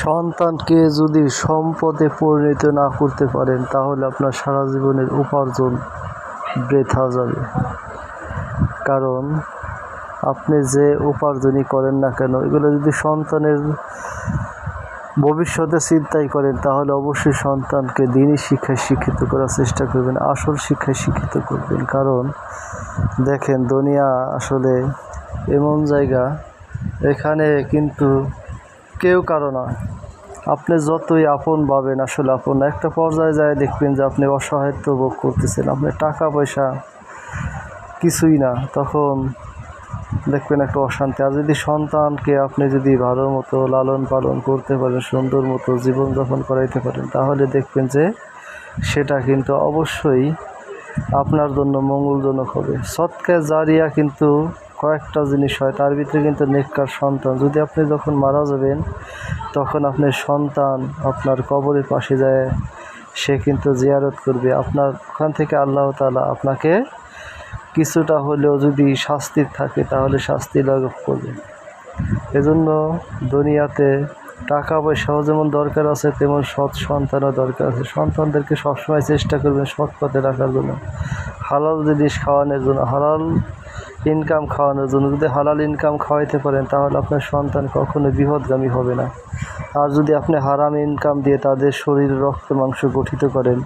সন্তানকে যদি সম্পদে পরিণত না করতে পারেন তাহলে আপনার সারা জীবনের উপার্জন বৃথা যাবে। কারণ আপনি যে উপার্জনই করেন না কেন, এগুলো যদি সন্তানের ভবিষ্যতে চিন্তাই করেন তাহলে অবশ্যই সন্তানকে দিনই শিক্ষায় শিক্ষিত করার চেষ্টা করবেন, আসল শিক্ষায় শিক্ষিত করবেন। কারণ দেখেন, দুনিয়া আসলে এমন জায়গা, এখানে কিন্তু কেউ কারো না। আপনি যতই আপন ভাবেন আসলে আপন না। একটা পর্যায়ে যায় দেখবেন যে আপনি অসহায়ত্ব ভোগ করতেছেন, আপনার টাকা পয়সা কিছুই না, তখন দেখবেন একটা অশান্তি। আর যদি সন্তানকে আপনি যদি ভালো মতো লালন পালন করতে পারেন, সুন্দর মতো জীবনযাপন করাইতে পারেন, তাহলে দেখবেন যে সেটা কিন্তু অবশ্যই আপনার জন্য মঙ্গলজনক হবে। সৎকার জারিয়া কিন্তু কয়েকটা জিনিস হয়, তার ভিতরে কিন্তু নেককার সন্তান। যদি আপনি যখন মারা যাবেন তখন আপনার সন্তান আপনার কবরের পাশে যায়, সে কিন্তু জিয়ারত করবে। আপনার ওখান থেকে আল্লাহ তাআলা আপনাকে কিছুটা হলেও যদি শাস্তি থাকে তাহলে শাস্তি লাঘব করবে। এজন্য দুনিয়াতে টাকা পয়সাও যেমন দরকার আছে, তেমন সৎ সন্তানও দরকার আছে। সন্তানদেরকে সবসময় চেষ্টা করবেন সৎ পথে রাখার জন্য, হালাল জিনিস খাওয়ানোর জন্য, হালাল ইনকাম খাওয়ানোর জন্য। যদি হালাল ইনকাম খাওয়াইতে পারেন তাহলে আপনার সন্তান কখনো বিপদগামী হবে না। আর যদি আপনি হারাম ইনকাম দিয়ে তাদের শরীর রক্ত মাংস গঠিত করেন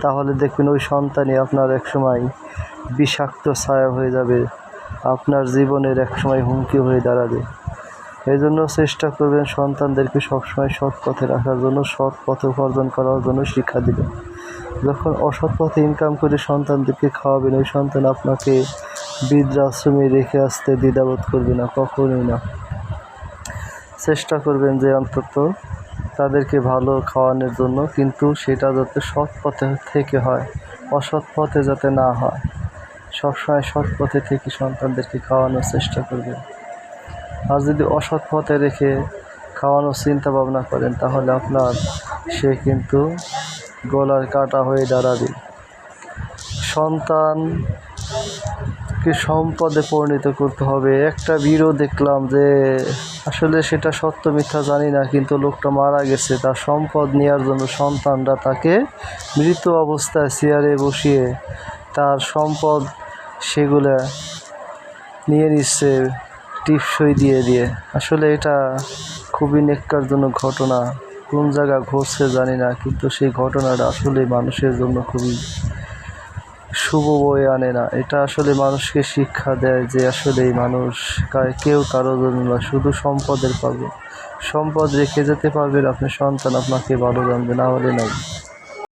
তাহলে দেখবেন ওই সন্তানই আপনার একসময় বিষাক্ত ছায়া হয়ে যাবে, আপনার জীবনের একসময় হুমকি হয়ে দাঁড়াবে। এই জন্য চেষ্টা করবেন সন্তানদেরকে সবসময় সৎ পথে রাখার জন্য, সৎ পথে উপার্জন করার জন্য শিক্ষা দিবেন। যখন অসৎ পথে ইনকাম করে সন্তানদেরকে খাওয়াবেন, ওই সন্তান আপনাকে বৃদ্ধাশ্রমে রেখে আসতে দ্বিধাবোধ করবে না, কখনোই না। চেষ্টা করবেন যে অন্তত তাদেরকে ভালো খাওয়ানোর জন্য, কিন্তু সেটা যাতে সৎ পথে থেকে হয়, অসৎ পথে যাতে না হয়। সবসময় সৎ পথে থেকে সন্তানদেরকে খাওয়ানোর চেষ্টা করবেন। আর যদি অসৎ পথে রেখে খাওয়ানোর চিন্তা ভাবনা করেন তাহলে আপনার সে কিন্তু গলার কাটা হয়ে দাঁড়াবে। সন্তানকে সম্পদে পরিণত করতে হবে। একটা ভিডিও দেখলাম, যে আসলে সেটা সত্য মিথ্যা জানি না, কিন্তু লোকটা মারা গেছে, তার সম্পদ নেওয়ার জন্য সন্তানরা তাকে মৃত অবস্থায় চেয়ারে বসিয়ে তার সম্পদ সেগুলা নিয়ে নিচ্ছে টিপসই দিয়ে দিয়ে। আসলে এটা খুবই নেক্কারজনক ঘটনা, কোন জায়গা ঘটছে জানি না, কিন্তু সেই ঘটনাটা আসলে মানুষের জন্য খুবই শুভ বয়ে আনে না। এটা আসলে মানুষকে শিক্ষা দেয় যে আসলে মানুষ কেউ কারোর জন্য না, শুধু সম্পদের পাবে। সম্পদ রেখে যেতে পারবেন আপনি, সন্তান আপনাকে ভালো জানবে, না হলে নাই।